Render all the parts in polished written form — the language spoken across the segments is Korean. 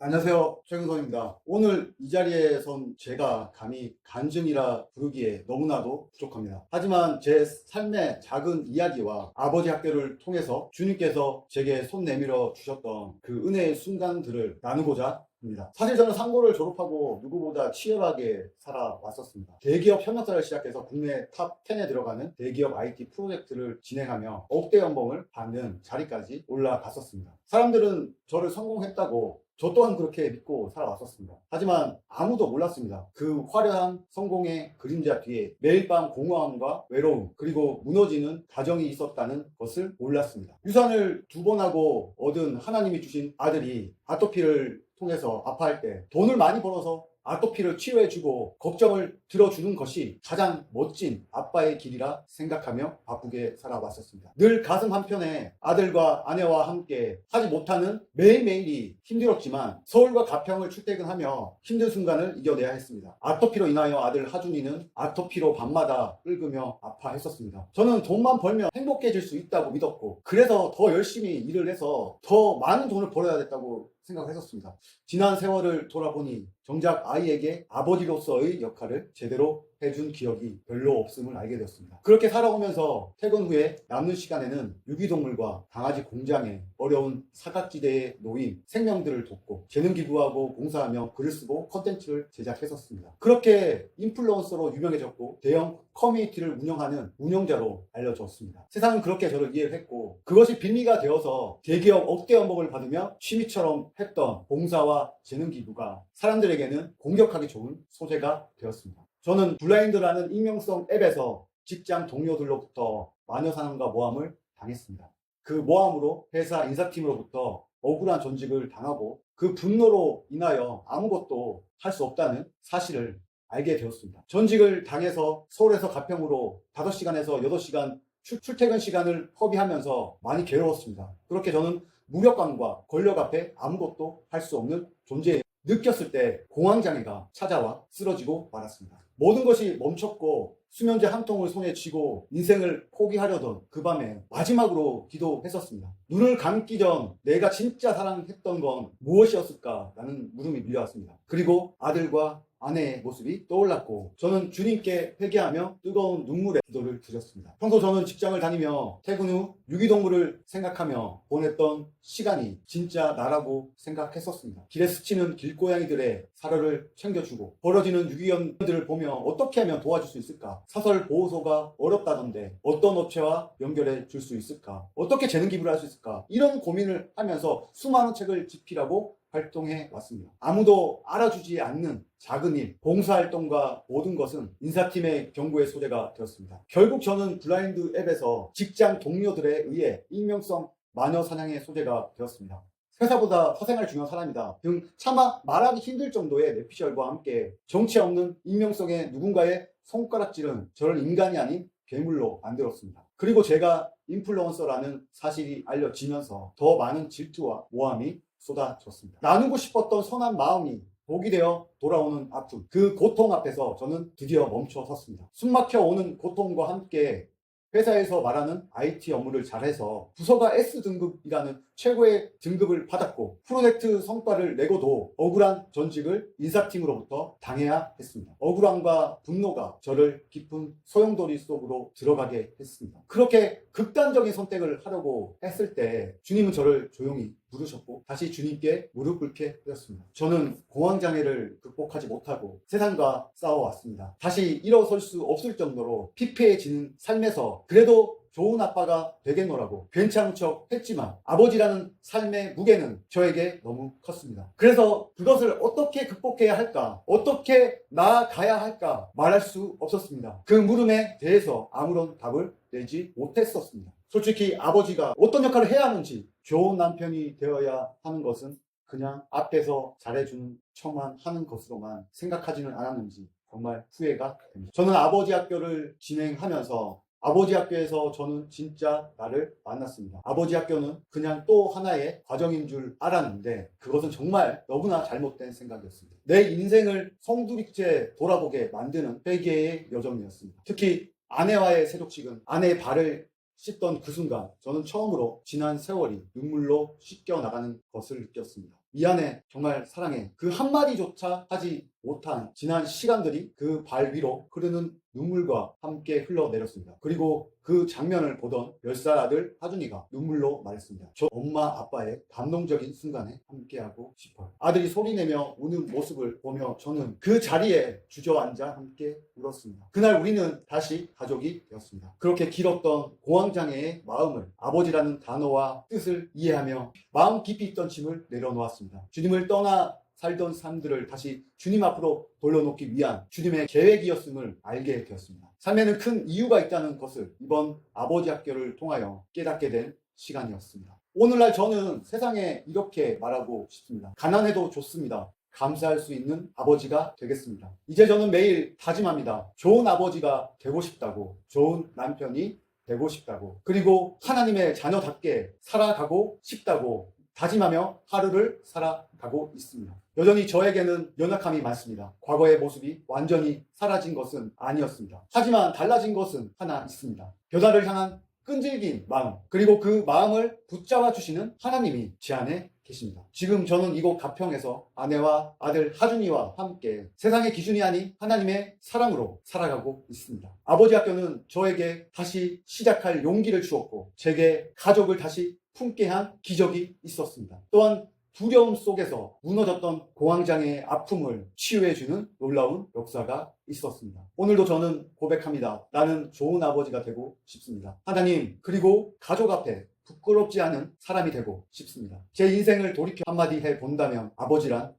안녕하세요. 최근선입니다. 오늘 이 자리에 선 제가 감히 간증이라 부르기에 너무나도 부족합니다. 하지만 제 삶의 작은 이야기와 아버지 학교를 통해서 주님께서 제게 손 내밀어 주셨던 그 은혜의 순간들을 나누고자 합니다. 사실 저는 상고를 졸업하고 누구보다 치열하게 살아왔었습니다. 대기업 협력사를 시작해서 국내 탑 10에 들어가는 대기업 IT 프로젝트를 진행하며 억대 연봉을 받는 자리까지 올라갔었습니다. 사람들은 저를 성공했다고 저 또한 그렇게 믿고 살아왔었습니다. 하지만 아무도 몰랐습니다. 그 화려한 성공의 그림자 뒤에 매일 밤 공허함과 외로움, 그리고 무너지는 가정이 있었다는 것을 몰랐습니다. 유산을 2번 하고 얻은 하나님이 주신 아들이 아토피를 통해서 아파할 때 돈을 많이 벌어서 아토피를 치료해주고 걱정을 들어주는 것이 가장 멋진 아빠의 길이라 생각하며 바쁘게 살아왔었습니다. 늘 가슴 한편에 아들과 아내와 함께 하지 못하는 매일매일이 힘들었지만 서울과 가평을 출퇴근하며 힘든 순간을 이겨내야 했습니다. 아토피로 인하여 아들 하준이는 아토피로 밤마다 긁으며 아파했었습니다. 저는 돈만 벌면 행복해질 수 있다고 믿었고, 그래서 더 열심히 일을 해서 더 많은 돈을 벌어야겠다고 생각했었습니다. 지난 세월을 돌아보니 정작 아이에게 아버지로서의 역할을 제대로 해준 기억이 별로 없음을 알게 되었습니다. 그렇게 살아오면서 퇴근 후에 남는 시간에는 유기동물과 강아지 공장에 어려운 사각지대에 놓인 생명들을 돕고 재능 기부하고 봉사하며 글을 쓰고 컨텐츠를 제작했었습니다. 그렇게 인플루언서로 유명해졌고 대형 커뮤니티를 운영하는 운영자로 알려졌습니다. 세상은 그렇게 저를 이해를 했고, 그것이 빌미가 되어서 대기업 억대 연봉을 받으며 취미처럼 했던 봉사와 재능 기부가 사람들에게는 공격하기 좋은 소재가 되었습니다. 저는 블라인드라는 익명성 앱에서 직장 동료들로부터 마녀사냥과 모함을 당했습니다. 그 모함으로 회사 인사팀으로부터 억울한 전직을 당하고 그 분노로 인하여 아무것도 할 수 없다는 사실을 알게 되었습니다. 전직을 당해서 서울에서 가평으로 5시간에서 8시간 출퇴근 시간을 허비하면서 많이 괴로웠습니다. 그렇게 저는 무력감과 권력 앞에 아무것도 할 수 없는 존재에 느꼈을 때 공황장애가 찾아와 쓰러지고 말았습니다. 모든 것이 멈췄고 수면제 한 통을 손에 쥐고 인생을 포기하려던 그 밤에 마지막으로 기도했었습니다. 눈을 감기 전 내가 진짜 사랑했던 건 무엇이었을까라는 물음이 밀려왔습니다. 그리고 아들과 아내의 모습이 떠올랐고 저는 주님께 회개하며 뜨거운 눈물의 기도를 드렸습니다. 평소 저는 직장을 다니며 퇴근 후 유기동물을 생각하며 보냈던 시간이 진짜 나라고 생각했었습니다. 길에 스치는 길고양이들의 사료를 챙겨주고 벌어지는 유기견들을 보며 어떻게 하면 도와줄 수 있을까? 사설 보호소가 어렵다던데 어떤 업체와 연결해 줄 수 있을까? 어떻게 재능 기부를 할 수 있을까? 이런 고민을 하면서 수많은 책을 집필하고 활동해 왔습니다. 아무도 알아주지 않는 작은 일, 봉사활동과 모든 것은 인사팀의 경고의 소재가 되었습니다. 결국 저는 블라인드 앱에서 직장 동료들에 의해 익명성 마녀 사냥의 소재가 되었습니다. 회사보다 사생활 중요한 사람이다 등 차마 말하기 힘들 정도의 내피셜과 함께 정체 없는 익명성의 누군가의 손가락질은 저를 인간이 아닌 괴물로 만들었습니다. 그리고 제가 인플루언서라는 사실이 알려지면서 더 많은 질투와 모함이 쏟아졌습니다. 나누고 싶었던 선한 마음이 독이 되어 돌아오는 아픔, 그 고통 앞에서 저는 드디어 멈춰 섰습니다. 숨막혀 오는 고통과 함께 회사에서 말하는 IT 업무를 잘해서 부서가 S등급이라는 최고의 등급을 받았고 프로젝트 성과를 내고도 억울한 전직을 인사팀으로부터 당해야 했습니다. 억울함과 분노가 저를 깊은 소용돌이 속으로 들어가게 했습니다. 그렇게 극단적인 선택을 하려고 했을 때 주님은 저를 조용히 부르셨고 다시 주님께 무릎 꿇게 되었습니다. 저는 공황장애를 극복하지 못하고 세상과 싸워왔습니다. 다시 일어설 수 없을 정도로 피폐해지는 삶에서 그래도 좋은 아빠가 되겠노라고 괜찮은 척 했지만 아버지라는 삶의 무게는 저에게 너무 컸습니다. 그래서 그것을 어떻게 극복해야 할까, 어떻게 나아가야 할까 말할 수 없었습니다. 그 물음에 대해서 아무런 답을 내지 못했었습니다. 솔직히 아버지가 어떤 역할을 해야 하는지, 좋은 남편이 되어야 하는 것은 그냥 앞에서 잘해주는 척만 하는 것으로만 생각하지는 않았는지 정말 후회가 됩니다. 저는 아버지 학교를 진행하면서 아버지 학교에서 저는 진짜 나를 만났습니다. 아버지 학교는 그냥 또 하나의 과정인 줄 알았는데 그것은 정말 너무나 잘못된 생각이었습니다. 내 인생을 송두리째 돌아보게 만드는 회개의 여정이었습니다. 특히 아내와의 세족식은 아내의 발을 씻던 그 순간 저는 처음으로 지난 세월이 눈물로 씻겨 나가는 것을 느꼈습니다. 미안해, 정말 사랑해. 그 한마디조차 하지 못한 지난 시간들이 그 발 위로 흐르는 눈물과 함께 흘러내렸습니다. 그리고 그 장면을 보던 10살 아들 하준이가 눈물로 말했습니다. 저 엄마 아빠의 감동적인 순간에 함께하고 싶어요. 아들이 소리내며 우는 모습을 보며 저는 그 자리에 주저앉아 함께 울었습니다. 그날 우리는 다시 가족이 되었습니다. 그렇게 길었던 공황장애의 마음을 아버지라는 단어와 뜻을 이해하며 마음 깊이 있던 짐을 내려놓았습니다. 주님을 떠나 살던 삶들을 다시 주님 앞으로 돌려놓기 위한 주님의 계획이었음을 알게 되었습니다. 삶에는 큰 이유가 있다는 것을 이번 아버지 학교를 통하여 깨닫게 된 시간이었습니다. 오늘날 저는 세상에 이렇게 말하고 싶습니다. 가난해도 좋습니다. 감사할 수 있는 아버지가 되겠습니다. 이제 저는 매일 다짐합니다. 좋은 아버지가 되고 싶다고, 좋은 남편이 되고 싶다고, 그리고 하나님의 자녀답게 살아가고 싶다고 다짐하며 하루를 살아가고 있습니다. 여전히 저에게는 연약함이 많습니다. 과거의 모습이 완전히 사라진 것은 아니었습니다. 하지만 달라진 것은 하나 있습니다. 변화를 향한 끈질긴 마음, 그리고 그 마음을 붙잡아 주시는 하나님이 제 안에 계십니다. 지금 저는 이곳 가평에서 아내와 아들 하준이와 함께 세상의 기준이 아닌 하나님의 사랑으로 살아가고 있습니다. 아버지 학교는 저에게 다시 시작할 용기를 주었고 제게 가족을 다시 품게 한 기적이 있었습니다. 또한 두려움 속에서 무너졌던 공황장애의 아픔을 치유해주는 놀라운 역사가 있었습니다. 오늘도 저는 고백합니다. 나는 좋은 아버지가 되고 싶습니다. 하나님, 그리고 가족 앞에 부끄럽지 않은 사람이 되고 싶습니다. 제 인생을 돌이켜 한마디 해본다면 아버지란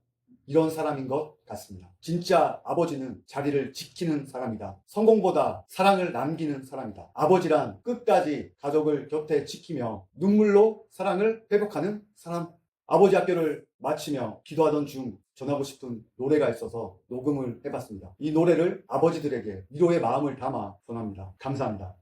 이런 사람인 것 같습니다. 진짜 아버지는 자리를 지키는 사람이다. 성공보다 사랑을 남기는 사람이다. 아버지란 끝까지 가족을 곁에 지키며 눈물로 사랑을 회복하는 사람. 아버지 학교를 마치며 기도하던 중 전하고 싶은 노래가 있어서 녹음을 해봤습니다. 이 노래를 아버지들에게 위로의 마음을 담아 전합니다. 감사합니다.